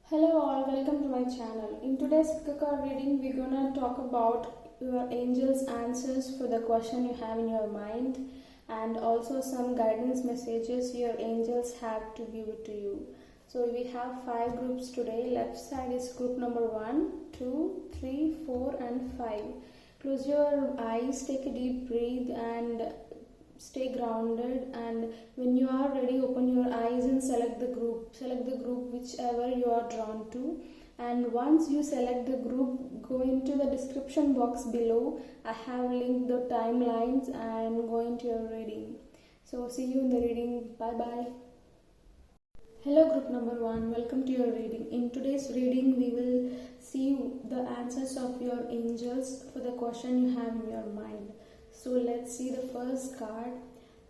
Hello all, welcome to my channel. In today's pick card reading, we're gonna talk about your angel's answers for the question you have in your mind and also some guidance messages your angels have to give it to you. So we have 5 groups today. Left side is group number 1, 2, 3, 4 and 5. Close your eyes, take a deep breath and stay grounded, and when you are ready open your eyes and select the group whichever you are drawn to. And once you select the group, go into the description box below. I have linked the timelines and go into your reading. So see you in the reading. Bye bye. Hello group number 1, welcome to your reading. In today's reading we will see the answers of your angels for the question you have in your mind. So let's see the first card.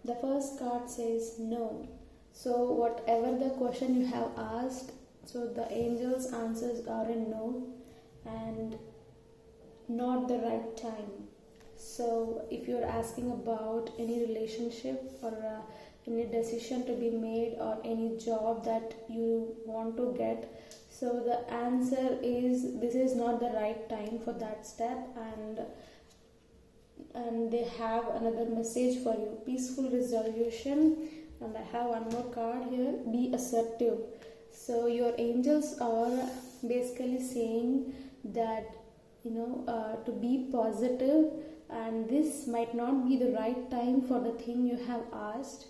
The first card says no. So whatever the question you have asked, so the angels answers are a no and not the right time. So if you're asking about any relationship or any decision to be made or any job that you want to get, so the answer is this is not the right time for that step, and they have another message for you, peaceful resolution. And I have one more card here, be assertive. So your angels are basically saying that to be positive, and this might not be the right time for the thing you have asked.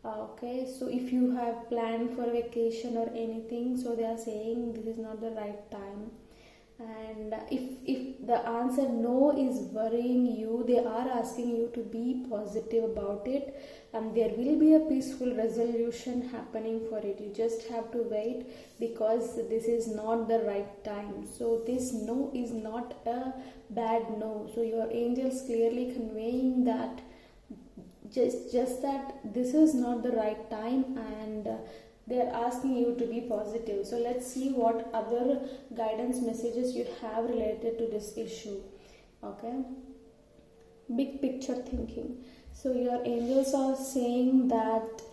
Okay, so if you have planned for a vacation or anything, so they are saying this is not the right time. And if the answer no is worrying you, they are asking you to be positive about it, and there will be a peaceful resolution happening for it. You just have to wait, because this is not the right time. So this no is not a bad no. So your angels clearly conveying that just that this is not the right time, and they're asking you to be positive. So let's see what other guidance messages you have related to this issue. Okay, big picture thinking. So your angels are saying that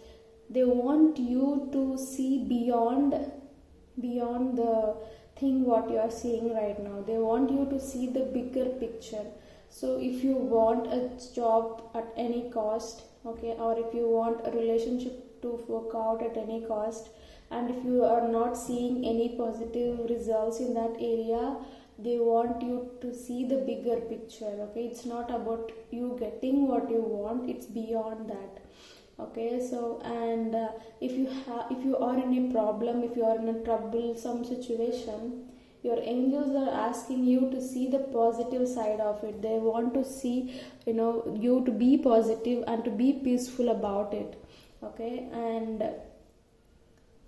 they want you to see beyond the thing what you are seeing right now. They want you to see the bigger picture. So if you want a job at any cost, okay, or if you want a relationship to work out at any cost, and if you are not seeing any positive results in that area, they want you to see the bigger picture. Okay, it's not about you getting what you want, it's beyond that. Okay, so and if you are in a problem, if you are in a troublesome situation, your angels are asking you to see the positive side of it. They want to see you to be positive and to be peaceful about it. Okay, and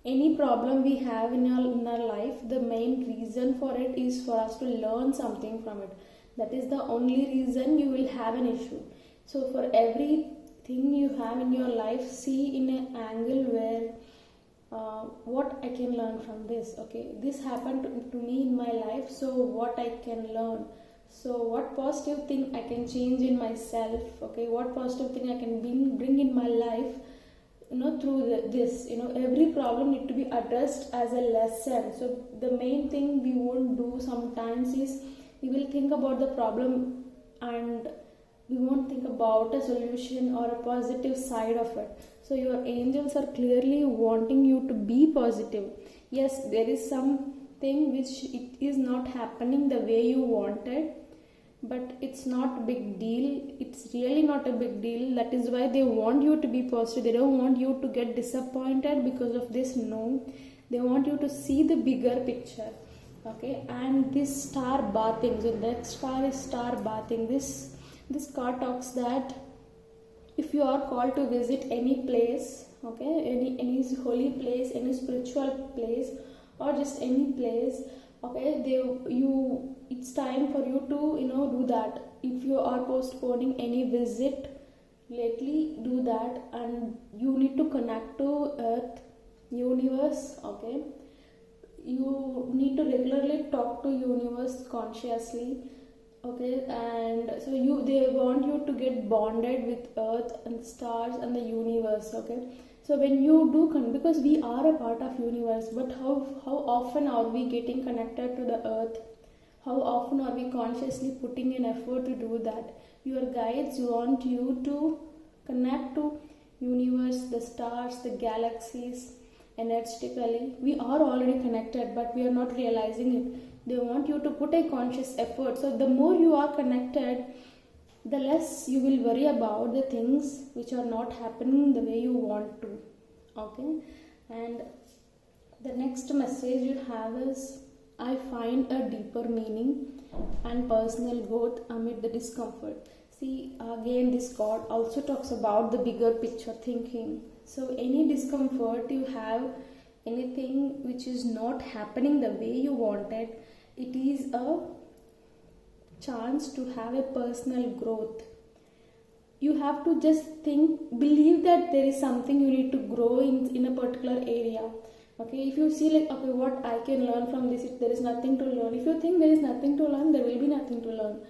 any problem we have in our life, the main reason for it is for us to learn something from it. That is the only reason you will have an issue. So for everything you have in your life, see in an angle where what I can learn from this. Okay, this happened to me in my life, so what I can learn. So what positive thing I can change in myself. Okay, what positive thing I can bring in my life through this. Every problem need to be addressed as a lesson. So the main thing we won't do sometimes is we will think about the problem and we won't think about a solution or a positive side of it. So your angels are clearly wanting you to be positive. Yes, there is something which it is not happening the way you wanted, but it's not a big deal. It's really not a big deal. That is why they want you to be positive. They don't want you to get disappointed because of this no. They want you to see the bigger picture. Okay, and this star bathing, so next star is star bathing. This card talks that if you are called to visit any place, okay, any holy place, any spiritual place, or just any place, okay, it's time for you to do that. If you are postponing any visit lately, do that, and you need to connect to earth, universe. Okay, you need to regularly talk to universe consciously. Okay, and so they want you to get bonded with earth and stars and the universe. Okay, So when you do because we are a part of universe, but how often are we getting connected to the earth? How often are we consciously putting in effort to do that? Your guides want you to connect to universe, the stars, the galaxies energetically. We are already connected, but we are not realizing it. They want you to put a conscious effort. So the more you are connected, the less you will worry about the things which are not happening the way you want to. Okay, and the next message you have is, I find a deeper meaning and personal growth amid the discomfort. See, again, this card also talks about the bigger picture thinking. So any discomfort you have, anything which is not happening the way you wanted, it is a chance to have a personal growth. You have to just believe that there is something you need to grow in a particular area. Okay, if you see like, okay, what I can learn from this, if there is nothing to learn, if you think there is nothing to learn, there will be nothing to learn.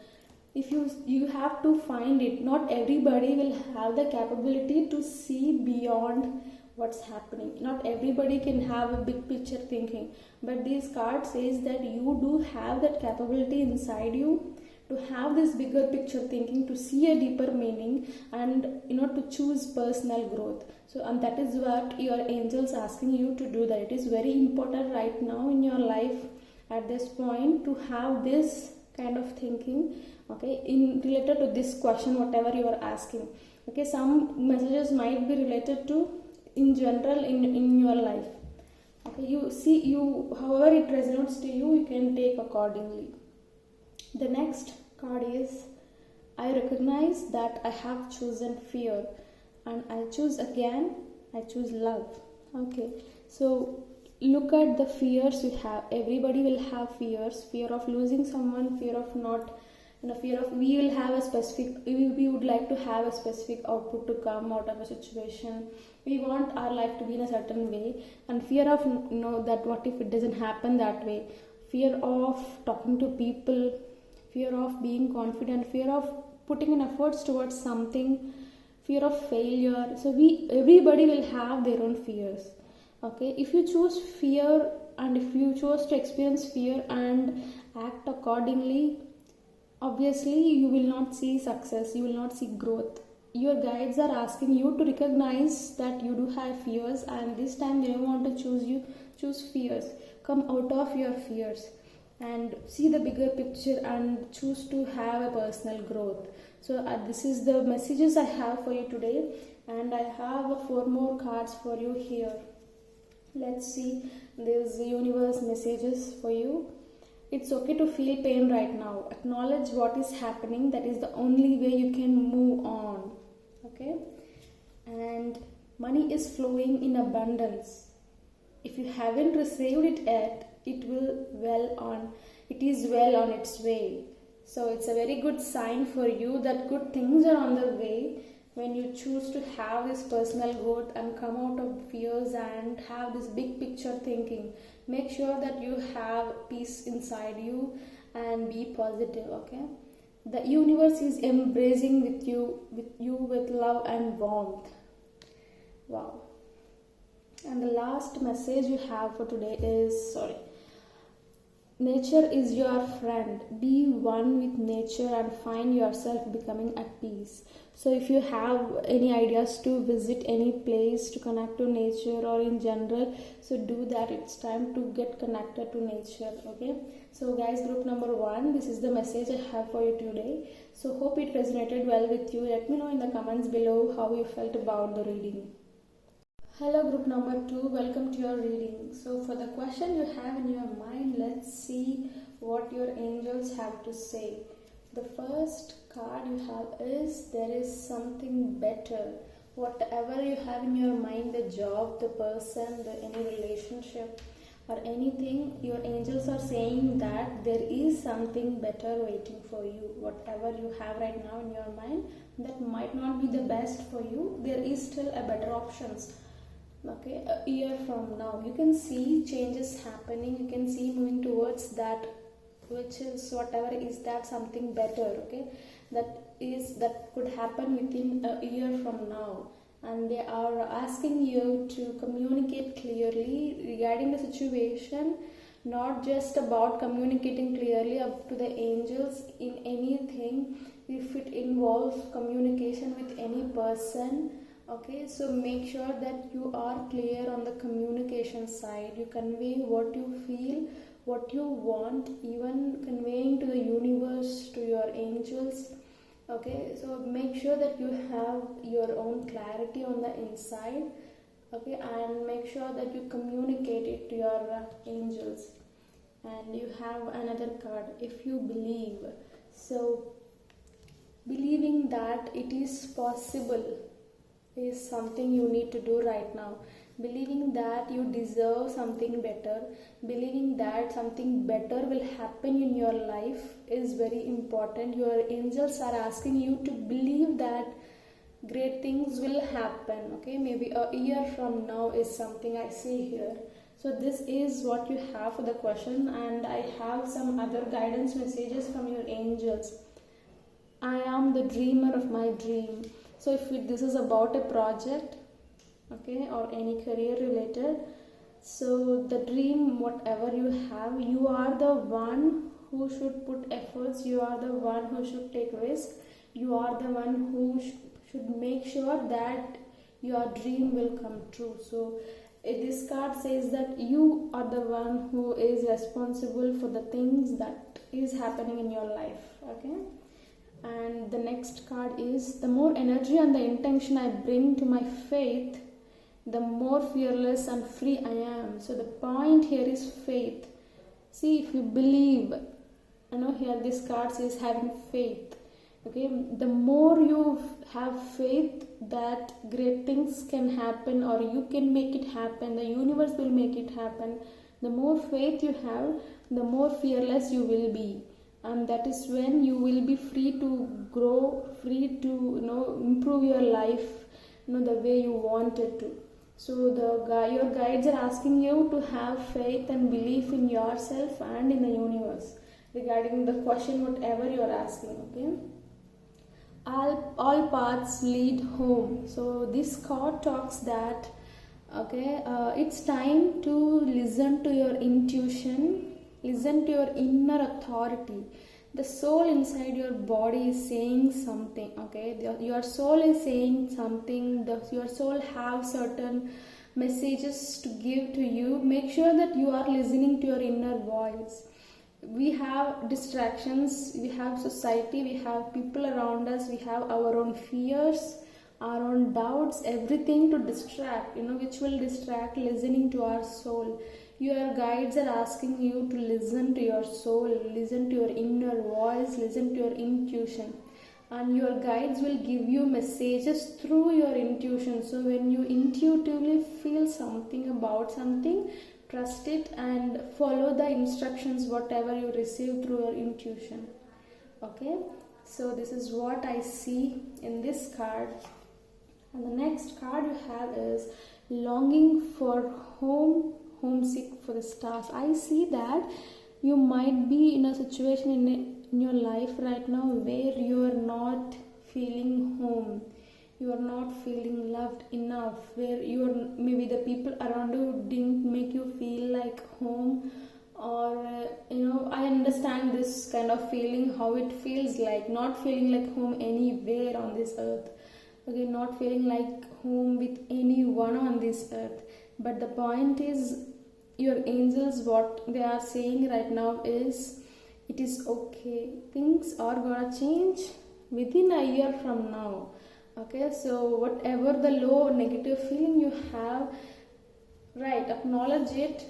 If you have to find it. Not everybody will have the capability to see beyond what's happening. Not everybody can have a big picture thinking, but this card says that you do have that capability inside you to have this bigger picture thinking, to see a deeper meaning, and to choose personal growth. So and that is what your angels asking you to do. That it is very important right now in your life at this point to have this kind of thinking. Okay, in related to this question whatever you are asking. Okay, some messages might be related to in general in your life. Okay, you see, you however it resonates to you, you can take accordingly. The next card is, I recognize that I have chosen fear and I choose again, I choose love. Okay, so look at the fears you have. Everybody will have fears. Fear of losing someone, fear of not, fear of we will have a specific, we would like to have a specific output to come out of a situation. We want our life to be in a certain way, and fear of that what if it doesn't happen that way. Fear of talking to people, fear of being confident, fear of putting in efforts towards something, fear of failure. So everybody will have their own fears. Okay, if you choose fear and if you choose to experience fear and act accordingly, obviously you will not see success, you will not see growth. Your guides are asking you to recognize that you do have fears, and this time they want to choose fears. Come out of your fears and see the bigger picture and choose to have a personal growth. So this is the messages I have for you today, and I have 4 more cards for you here. Let's see these universe messages for you. It's okay to feel pain right now. Acknowledge what is happening. That is the only way you can move on. Okay, and money is flowing in abundance. If you haven't received it yet, it is well on its way. So it's a very good sign for you that good things are on the way when you choose to have this personal growth and come out of fears and have this big picture thinking. Make sure that you have peace inside you and be positive. Okay, the universe is embracing with you with love and warmth. Wow. And the last message you have for today is, nature is your friend. Be one with nature and find yourself becoming at peace. So if you have any ideas to visit any place to connect to nature or in general, so do that. It's time to get connected to nature. Okay, so guys, group number 1, this is the message I have for you today. So hope it resonated well with you. Let me know in the comments below how you felt about the reading. Hello group number 2, welcome to your reading. So for the question you have in your mind, let's see what your angels have to say. The first card you have is, there is something better. Whatever you have in your mind, the job, the person, any relationship or anything, your angels are saying that there is something better waiting for you. Whatever you have right now in your mind, that might not be the best for you, there is still a better options. Okay, a year from now you can see changes happening, you can see moving towards that, which is whatever is that something better. Okay, that could happen within a year from now. and they are asking you to communicate clearly regarding the situation, not just about communicating clearly up to the angels in anything. If it involves communication with any person, okay, so make sure that you are clear on the communication side. You convey what you feel, what you want, even conveying to the universe, to your angels. Okay, so make sure that you have your own clarity on the inside. Okay, and make sure that you communicate it to your angels. And you have another card, if you believe. So believing that it is possible is something you need to do right now. Believing that you deserve something better, believing that something better will happen in your life is very important. Your angels are asking you to believe that great things will happen. Okay, maybe a year from now is something I see here. So this is what you have for the question, and I have some other guidance messages from your angels. I am the dreamer of my dream. So if this is about a project, okay, or any career related, so the dream, whatever you have, you are the one who should put efforts, you are the one who should take risk, you are the one who should make sure that your dream will come true. So this card says that you are the one who is responsible for the things that is happening in your life. Okay, and the next card is, the more energy and the intention I bring to my faith, the more fearless and free I am. So the point here is faith. See, if you believe, here this card says having faith. Okay, the more you have faith that great things can happen, or you can make it happen, the universe will make it happen. The more faith you have, the more fearless you will be, and that is when you will be free to grow, free to improve your life the way you want it to. So your guides are asking you to have faith and belief in yourself and in the universe regarding the question whatever you are asking. Okay, all paths lead home. So this card talks that it's time to listen to your intuition, listen to your inner authority. The soul inside your body is saying something. Okay, your soul is saying something. Your soul have certain messages to give to you. Make sure that you are listening to your inner voice. We have distractions, we have society, we have people around us, we have our own fears, our own doubts, everything to distract, which will distract listening to our soul. Your guides are asking you to listen to your soul, listen to your inner voice, listen to your intuition, and your guides will give you messages through your intuition. So when you intuitively feel something about something, trust it and follow the instructions whatever you receive through your intuition. Okay, so this is what I see in this card. And the next card you have is longing for home, homesick for the stars. I see that you might be in a situation in your life right now where you are not feeling home, you are not feeling loved enough, where maybe the people around you didn't make you feel like home, or I understand this kind of feeling, how it feels like not feeling like home anywhere on this earth. Okay, not feeling like home with anyone on this earth. But the point is, your angels, what they are saying right now is, it is okay, things are gonna change within a year from now. Okay, so whatever the low negative feeling you have, right, acknowledge it,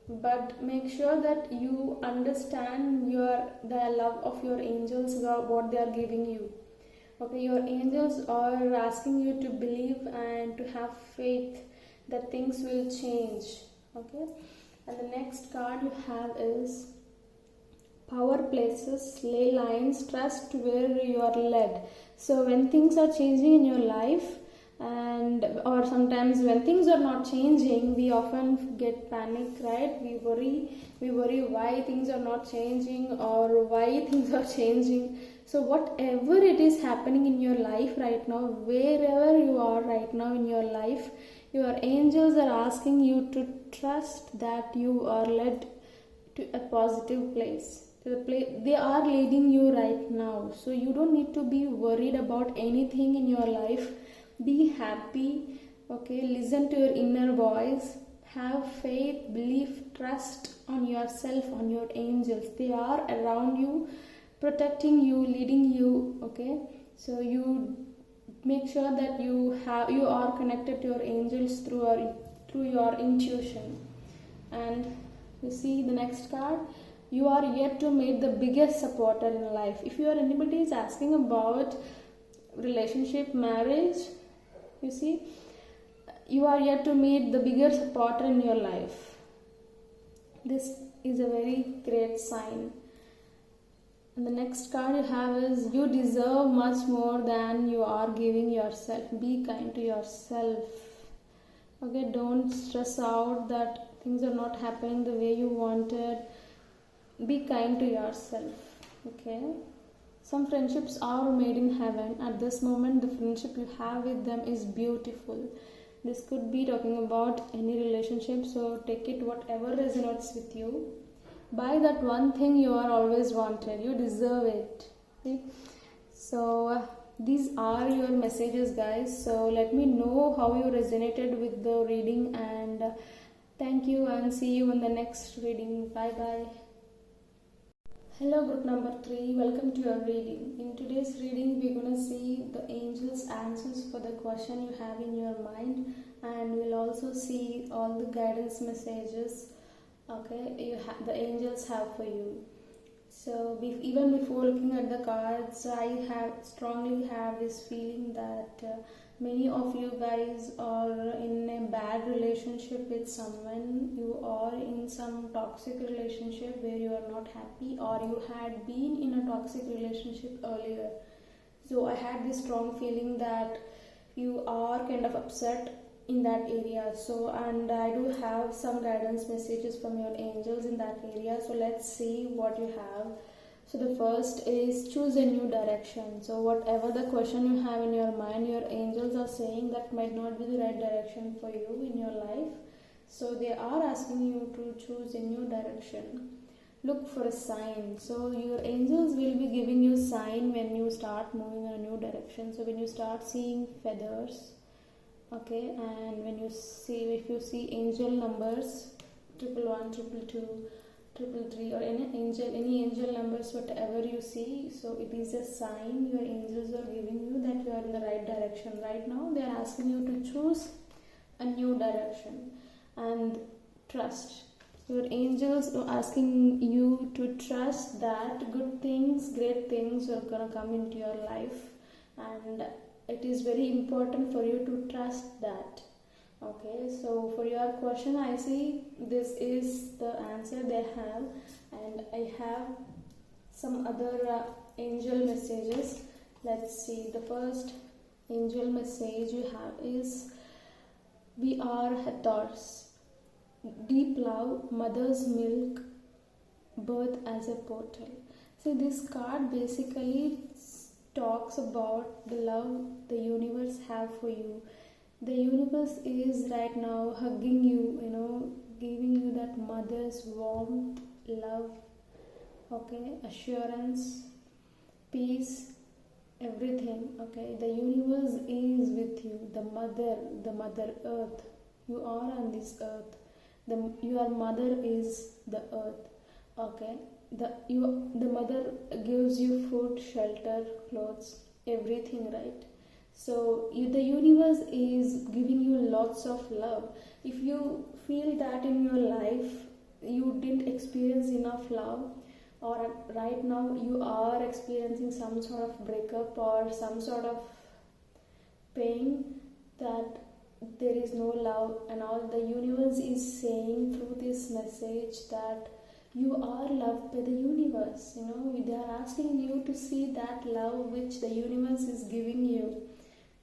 but make sure that you understand the love of your angels, what they are giving you. Okay, your angels are asking you to believe and to have faith that things will change. Okay, and the next card you have is power places, ley lines, trust where you are led. So when things are changing in your life, or sometimes when things are not changing, we often get panic, right? We worry why things are not changing or why things are changing. So whatever it is happening in your life right now, wherever you are right now in your life, your angels are asking you to trust that you are led to a positive place, to the place they are leading you right now. So you don't need to be worried about anything in your life. Be happy, okay? Listen to your inner voice, have faith, belief, trust on yourself, on your angels. They are around you, protecting you, leading you, okay? So you make sure that you are connected to your angels through your intuition. And you see the next card, you are yet to meet the biggest supporter in life. If you are anybody is asking about relationship, marriage, you see, you are yet to meet the bigger supporter in your life. This is a very great sign. And the next card you have is, you deserve much more than you are giving yourself. Be kind to yourself, okay? Don't stress out that things are not happening the way you wanted. Be kind to yourself, okay? Some friendships are made in heaven. At this moment, the friendship you have with them is beautiful. This could be talking about any relationship, so take it whatever resonates with you. Buy that one thing you are always wanted. You deserve it. See? So these are your messages, guys. So let me know how you resonated with the reading, and thank you, and see you in the next reading. Bye bye. Hello, group number 3. Welcome to your reading. In today's reading, we're going to see the angels' answers for the question you have in your mind, and we'll also see all the guidance messages, okay, the angels have for you. So even before looking at the cards, I strongly have this feeling that many of you guys are in a bad relationship with someone. You are in some toxic relationship where you are not happy, or you had been in a toxic relationship earlier. So I had this strong feeling that you are kind of upset in that area. So, and I do have some guidance messages from your angels in that area. So let's see what you have. So the first is, choose a new direction. So whatever the question you have in your mind, your angels are saying that might not be the right direction for you in your life. So they are asking you to choose a new direction. Look for a sign. So your angels will be giving you sign when you start moving in a new direction. So when you start seeing feathers, okay, and when you see, if you see angel numbers 111, 222, 333, or any angel numbers, whatever you see, so it is a sign your angels are giving you that you are in the right direction. Right now they are asking you to choose a new direction and trust. Your angels are asking you to trust that good things, great things are gonna come into your life, and it is very important for you to trust that. Okay, so for your question, I see this is the answer they have, and I have some other angel messages. Let's see. The first angel message you have is, we are Hathors. Deep love, mother's milk, birth as a portal. So this card basically talks about the love the universe have for you. The universe is right now hugging you, giving you that mother's warmth, love, okay, assurance, peace, everything, okay. The universe is with you. The mother earth. You are on this earth. Your mother is the earth, okay. The mother gives you food, shelter, clothes, everything, right? So the universe is giving you lots of love. If you feel that in your life you didn't experience enough love, or right now you are experiencing some sort of breakup or some sort of pain, that there is no love and all, the universe is saying through this message that you are loved by the universe. They are asking you to see that love which the universe is giving you,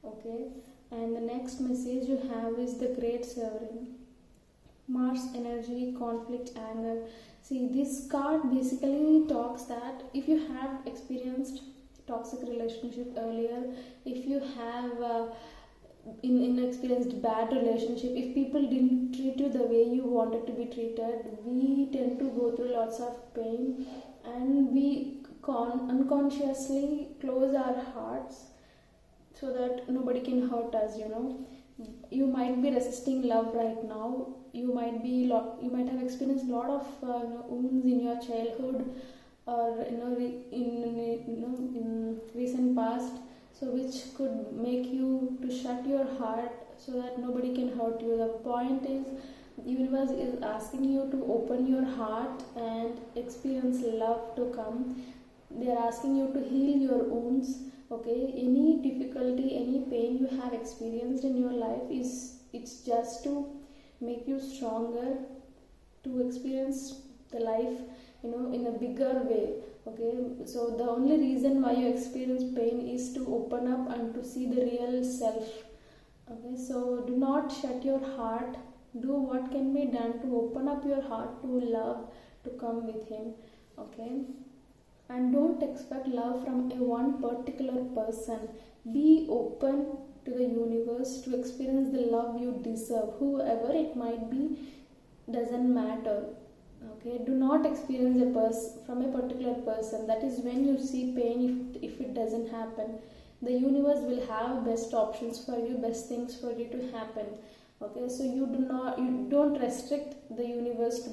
okay. And the next message you have is the Great Sovereign. Mars energy, conflict, anger. See, this card basically talks that if you have experienced toxic relationship earlier, if you have in experienced bad relationship, if people didn't treat you the way you wanted to be treated, we tend to go through lots of pain, and we unconsciously close our hearts so that nobody can hurt us. You might be resisting love right now. You might have experienced a lot of wounds in your childhood, or in recent past, so which could make you to shut your heart so that nobody can hurt you. The point is, universe is asking you to open your heart and experience love to come. They are asking you to heal your wounds. Okay, any difficulty, any pain you have experienced in your life, it's just to make you stronger, to experience the life in a bigger way. Okay, so the only reason why you experience pain is to open up and to see the real self. Okay, so do not shut your heart. Do what can be done to open up your heart to love, to come with him. Okay, and don't expect love from a one particular person. Be open to the universe to experience the love you deserve. Whoever it might be, doesn't matter. Okay, do not experience from a particular person. That is when you see pain, if it doesn't happen. The universe will have best options for you, best things for you to happen. Okay, so you don't restrict the universe to,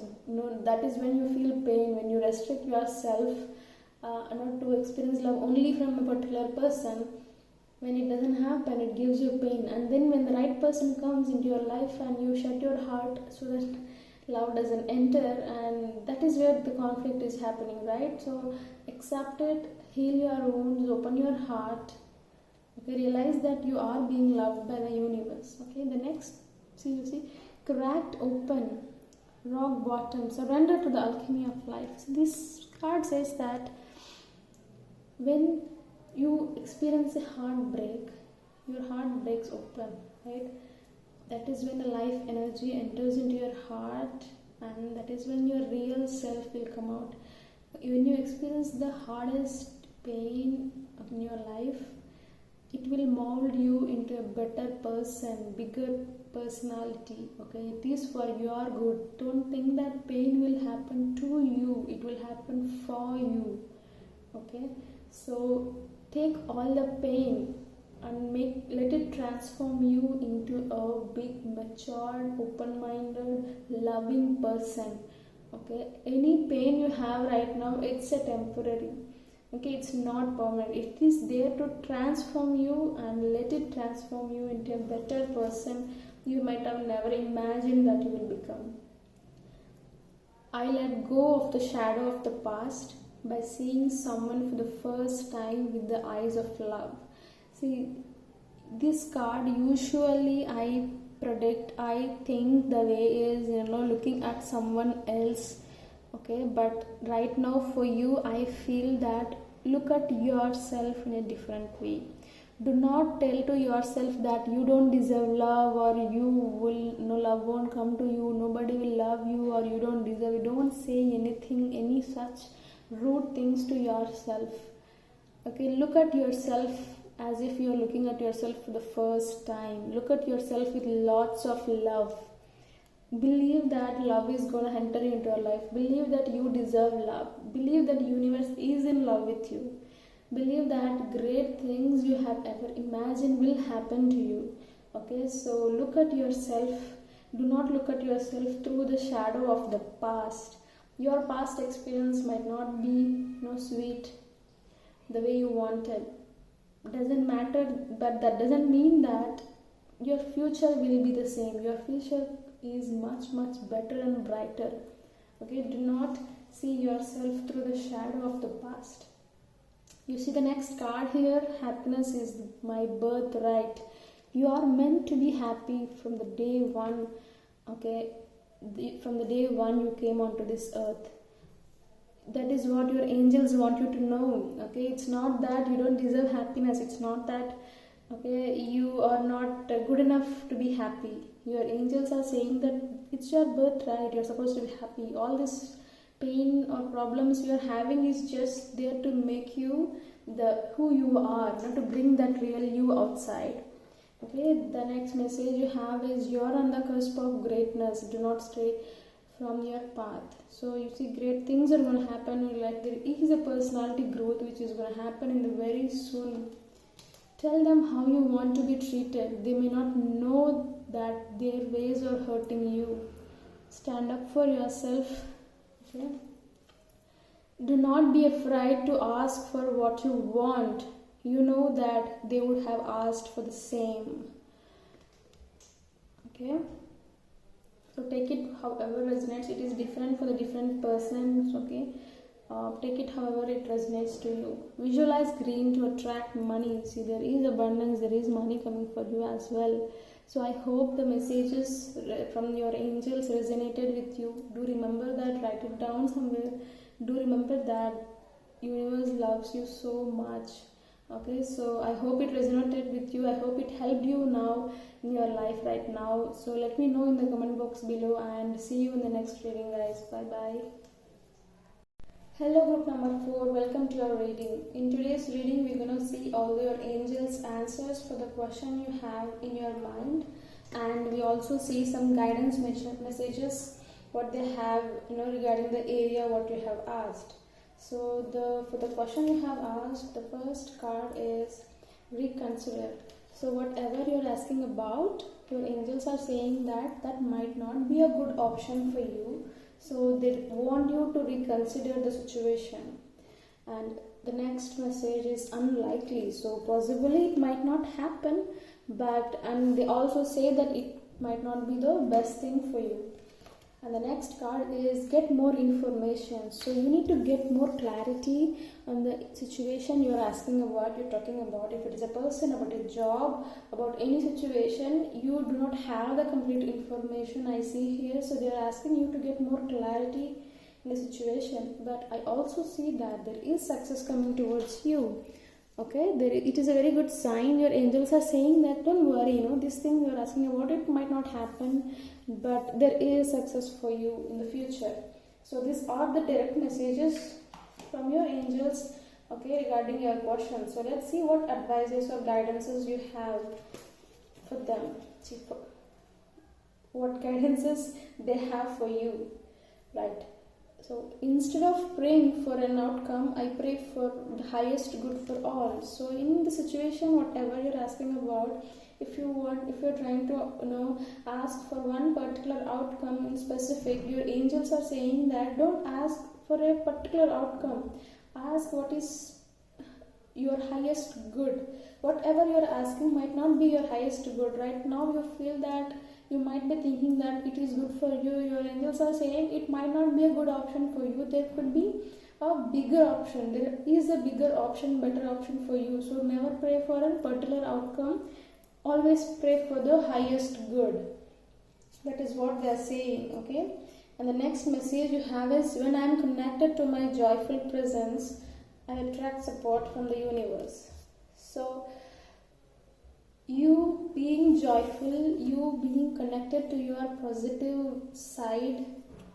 that is when you feel pain, when you restrict yourself not to experience love only from a particular person. When it doesn't happen, it gives you pain, and then when the right person comes into your life and you shut your heart so that love doesn't enter, and that is where the conflict is happening, right? So accept it, heal your wounds, open your heart. Okay, realize that you are being loved by the universe. Okay, the next, you see cracked open, rock bottom, surrender to the alchemy of life. So this card says that when you experience a heartbreak, your heart breaks open, right? That is when the life energy enters into your heart, and that is when your real self will come out. When you experience the hardest pain in your life, it will mold you into a better person, bigger personality. Okay, it is for your good. Don't think that pain will happen to you, it will happen for you. Okay, so take all the pain and let it transform you into a big, matured, open-minded, loving person. Okay, any pain you have right now, it's a temporary. Okay, it's not permanent. It is there to transform you, and let it transform you into a better person you might have never imagined that you will become. I let go of the shadow of the past by seeing someone for the first time with the eyes of love. See, this card usually I think the way is looking at someone else. Okay, but right now for you, I feel that look at yourself in a different way. Do not tell to yourself that you don't deserve love, or love won't come to you, nobody will love you, or you don't deserve it. Don't say any such rude things to yourself. Okay, look at yourself as if you're looking at yourself for the first time. Look at yourself with lots of love. Believe that love is going to enter into your life. Believe that you deserve love. Believe that the universe is in love with you. Believe that great things you have ever imagined will happen to you. Okay, so look at yourself. Do not look at yourself through the shadow of the past. Your past experience might not be sweet the way you wanted. Doesn't matter, but that doesn't mean that your future will be the same. Your future is much better and brighter. Okay, do not see yourself through the shadow of the past. You see the next card here, happiness is my birthright. You are meant to be happy from the day one. Okay, from the day one you came onto this earth. That is what your angels want you to know. Okay, it's not that you don't deserve happiness. It's not that you are not good enough to be happy. Your angels are saying that it's your birthright. You're supposed to be happy. All this pain or problems you're having is just there to make you the who you are, not to bring that real you outside. Okay, the next message you have is you're on the cusp of greatness. Do not stray from your path. So you see, great things are going to happen in your life. There is a personality growth which is going to happen in the very soon. Tell them how you want to be treated. They may not know that their ways are hurting you. Stand up for yourself. Okay? Do not be afraid to ask for what you want. You know that they would have asked for the same. Okay? So take it however resonates. It is different for the different persons. Okay? Take it however it resonates to you. Visualize green to attract money. See, there is abundance, there is money coming for you as well. So I hope the messages from your angels resonated with you. Do remember that, write it down somewhere. Do remember that universe loves you so much. Okay, so I hope it resonated with you. I hope it helped you now in your life right now. So let me know in the comment box below, and see you in the next reading, guys. Bye bye. Hello group number 4, welcome to your reading. In today's reading we're going to see all your angels answers for the question you have in your mind, and we also see some guidance messages what they have regarding the area what you have asked. So for the question you have asked, the first card is reconsider. So whatever you're asking about, your angels are saying that that might not be a good option for you. So they want you to reconsider the situation. And the next message is unlikely. So possibly it might not happen, and they also say that it might not be the best thing for you. And the next card is get more information. So you need to get more clarity on the situation you're asking about, you're talking about. If it is a person, about a job, about any situation, you do not have the complete information I see here. So they're asking you to get more clarity in the situation. But I also see that there is success coming towards you. Okay, it is a very good sign. Your angels are saying that don't worry, this thing you're asking about, it might not happen, but there is success for you in the future. So these are the direct messages from your angels, okay, regarding your question. So let's see what advices or guidances you have for them. See what guidances they have for you, right? So instead of praying for an outcome, I pray for the highest good for all. So in the situation, whatever you're asking about, if you're trying to ask for one particular outcome in specific, your angels are saying that don't ask for a particular outcome. Ask what is your highest good. Whatever you're asking might not be your highest good. Right now you feel that you might be thinking that it is good for you. Your angels are saying it might not be a good option for you. There could be a bigger option. There is a bigger option, better option for you. So never pray for a particular outcome. Always pray for the highest good. That is what they are saying, okay? And the next message you have is when I am connected to my joyful presence, I attract support from the universe. So you being joyful, you being connected to your positive side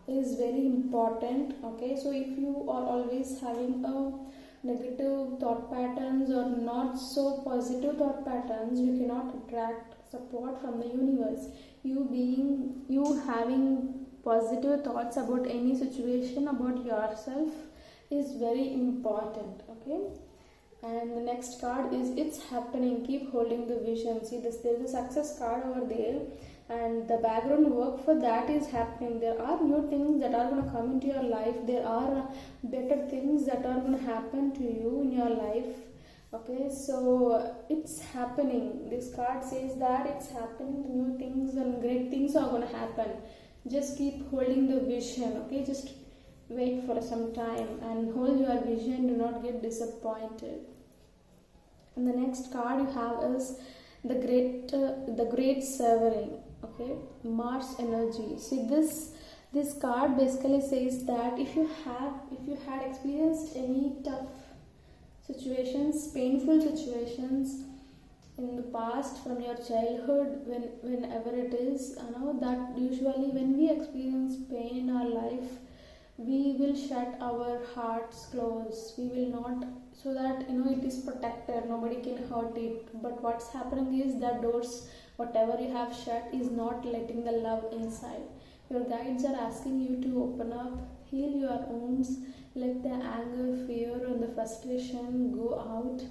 is very important. Okay, so if you are always having a negative thought patterns or not so positive thought patterns, you cannot attract support from the universe. You having positive thoughts about any situation, about yourself, is very important. Okay. And the next card is it's happening. Keep holding the vision. See this, there's a success card over there, and the background work for that is happening. There are new things that are going to come into your life. There are better things that are going to happen to you in your life. Okay, so it's happening. This card says that it's happening. New things and great things are going to happen. Just keep holding the vision. Okay, just wait for some time and hold your vision. Do not get disappointed. And the next card you have is the great severing. Okay, Mars energy. See this card basically says that if you had experienced any tough situations, painful situations in the past from your childhood, whenever it is, that usually when we experience pain in our life, we will shut our hearts close. We will not, so that it is protected, nobody can hurt it. But what's happening is that doors, whatever you have shut, is not letting the love inside. Your guides are asking you to open up, heal your wounds, let the anger, fear, and the frustration go out,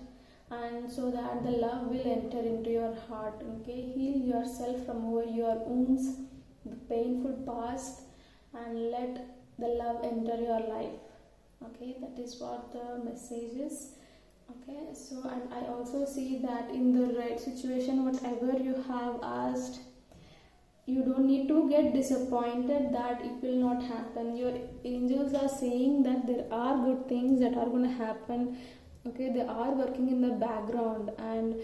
and so that the love will enter into your heart. Okay, heal yourself from over your wounds, the painful past, and let the love enter your life. Okay, that is what the message is. Okay, so and I also see that in the right situation, whatever you have asked, you don't need to get disappointed that it will not happen. Your angels are saying that there are good things that are going to happen. Okay, they are working in the background, and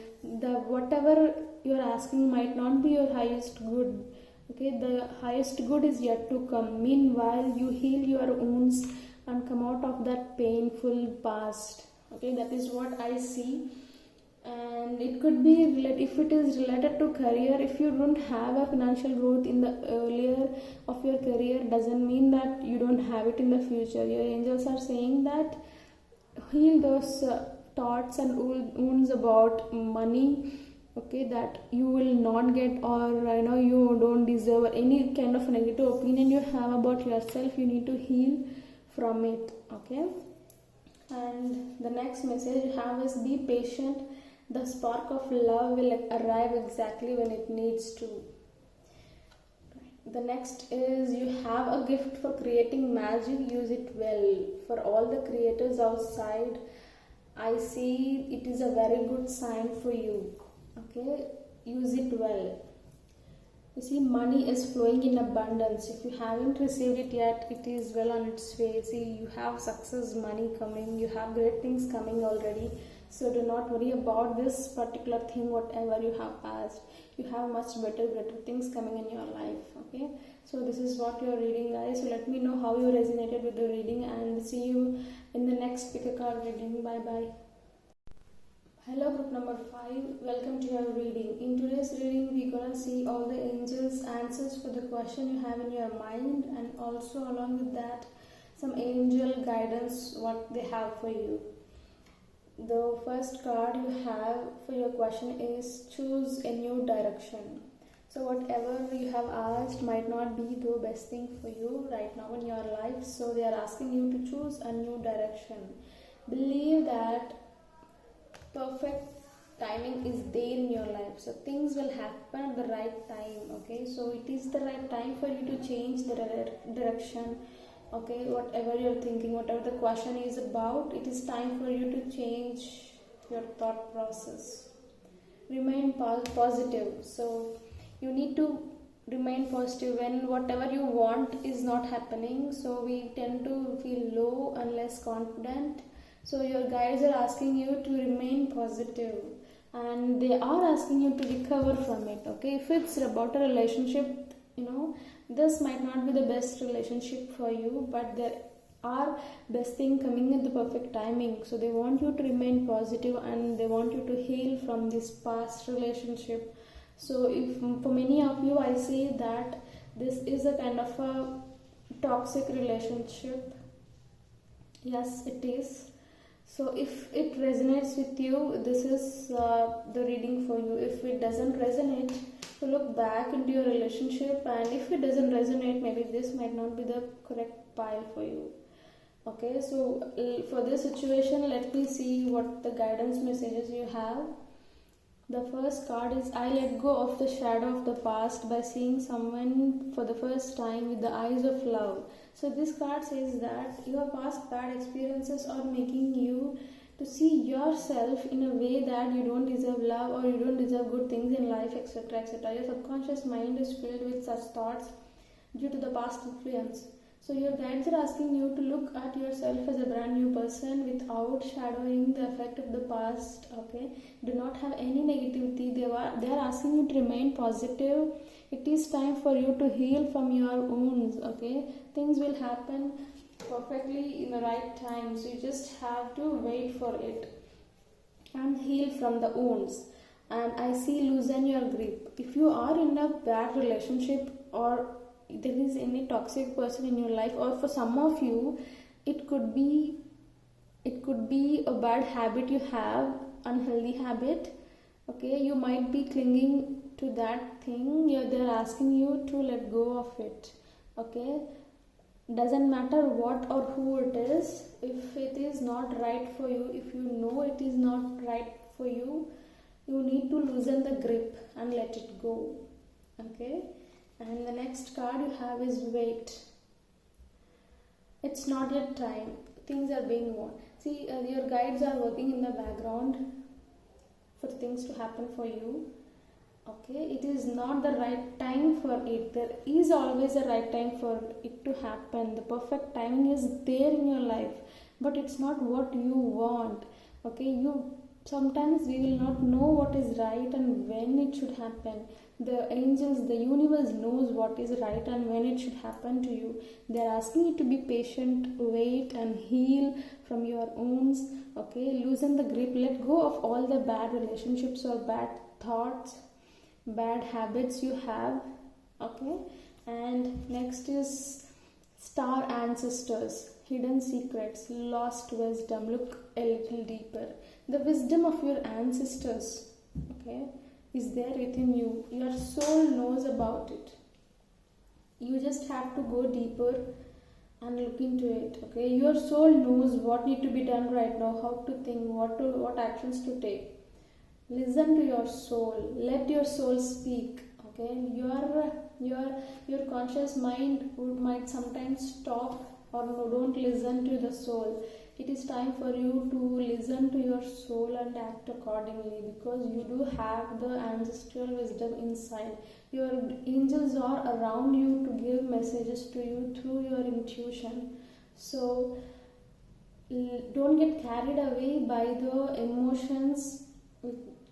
the whatever you're asking might not be your highest good. Okay, the highest good is yet to come. Meanwhile, you heal your wounds and come out of that painful past. Okay, that is what I see. And it could be if it is related to career. If you don't have a financial growth in the earlier of your career, doesn't mean that you don't have it in the future. Your angels are saying that heal those thoughts and wounds about money. Okay, that you will not get, or you don't deserve, any kind of negative opinion you have about yourself, you need to heal from it. Okay, and the next message you have is be patient. The spark of love will arrive exactly when it needs to. The next is you have a gift for creating magic, use it well. For all the creators outside, I see it is a very good sign for you. Okay, use it well. You see, money is flowing in abundance. If you haven't received it yet, it is well on its way. See, you have success, money coming, you have great things coming already. So do not worry about this particular thing, whatever you have passed. You have much greater things coming in your life. Okay, so this is what you are reading, guys. So let me know how you resonated with the reading, and see you in the next pick a card reading. Bye bye. Hello group number 5, welcome to your reading. In today's reading we're gonna see all the angels answers for the question you have in your mind, and also along with that some angel guidance what they have for you. The first card you have for your question is choose a new direction. So whatever you have asked might not be the best thing for you right now in your life, so they are asking you to choose a new direction. Believe that perfect timing is there in your life, so things will happen at the right time. Okay, so it is the right time for you to change the direction. Okay, whatever you're thinking, whatever the question is about, it is time for you to change your thought process. Remain positive. So you need to remain positive when whatever you want is not happening. So we tend to feel low and less confident. So your guides are asking you to remain positive, and they are asking you to recover from it. Okay, if it's about a relationship, this might not be the best relationship for you, but there are best thing coming at the perfect timing. So they want you to remain positive, and they want you to heal from this past relationship. So if for many of you, I see that this is a kind of a toxic relationship. Yes, it is. So if it resonates with you, this is the reading for you. If it doesn't resonate, so look back into your relationship, and if it doesn't resonate, maybe this might not be the correct pile for you. Okay, so for this situation, let me see what the guidance messages you have. The first card is I let go of the shadow of the past by seeing someone for the first time with the eyes of love. So this card says that your past bad experiences are making you to see yourself in a way that you don't deserve love, or you don't deserve good things in life, etc., etc. Your subconscious mind is filled with such thoughts due to the past influence. So your guides are asking you to look at yourself as a brand new person without shadowing the effect of the past. Okay, do not have any negativity. They are asking you to remain positive. It is time for you to heal from your wounds. Okay, things will happen perfectly in the right time, so you just have to wait for it and heal from the wounds. And I see loosen your grip. If you are in a bad relationship, or there is any toxic person in your life, or for some of you it could be a bad habit you have, unhealthy habit. Okay, you might be clinging to that thing. They're asking you to let go of it. Okay, doesn't matter what or who it is. If it is not right for you, if you know it is not right for you, you need to loosen the grip and let it go. Okay, and the next card you have is wait. It's not yet time. Things are being won. See, your guides are working in the background for things to happen for you. Okay, it is not the right time for it. There is always a right time for it to happen. The perfect timing is there in your life, but it's not what you want. Okay, sometimes we will not know what is right and when it should happen. The angels, the universe knows what is right and when it should happen to you. They are asking you to be patient, wait, and heal from your wounds. Okay, loosen the grip, let go of all the bad relationships or bad thoughts, bad habits you have. Okay, and next is star ancestors, hidden secrets, lost wisdom. Look a little deeper. The wisdom of your ancestors, okay, is there within you. Your soul knows about it. You just have to go deeper and look into it. Okay, your soul knows what need to be done right now, how to think, what actions to take. Listen to your soul. Let your soul speak. Okay, your conscious mind might sometimes stop or no, don't listen to the soul. It is time for you to listen to your soul and act accordingly, because you do have the ancestral wisdom inside. Your angels are around you to give messages to you through your intuition. So don't get carried away by the emotions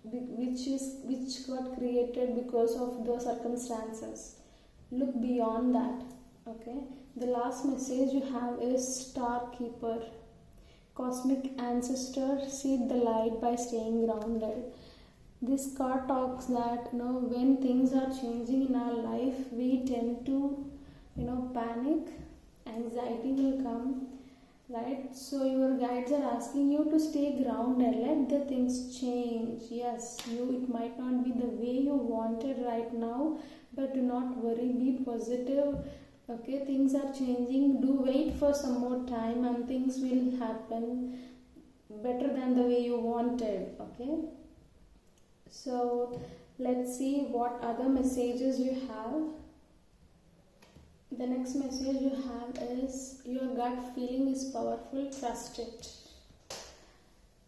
which got created because of the circumstances. Look beyond that. Okay, the last message you have is star keeper, cosmic ancestor. Seek the light by staying grounded. This card talks that when things are changing in our life, we tend to panic, anxiety will come, right? So your guides are asking you to stay grounded, let the things change. Yes, it might not be the way you wanted right now, but do not worry, be positive. Okay, things are changing. Do wait for some more time and things will happen better than the way you wanted. Okay, so let's see what other messages you have. The next message you have is your gut feeling is powerful, trust it.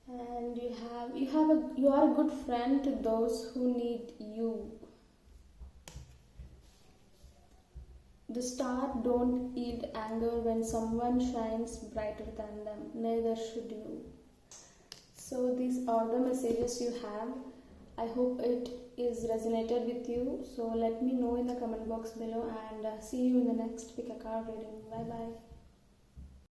And you are a good friend to those who need you. The star don't yield anger when someone shines brighter than them, neither should you. So these are the messages you have. I hope it is resonated with you. So let me know in the comment box below, and see you in the next pick a card reading. Bye bye.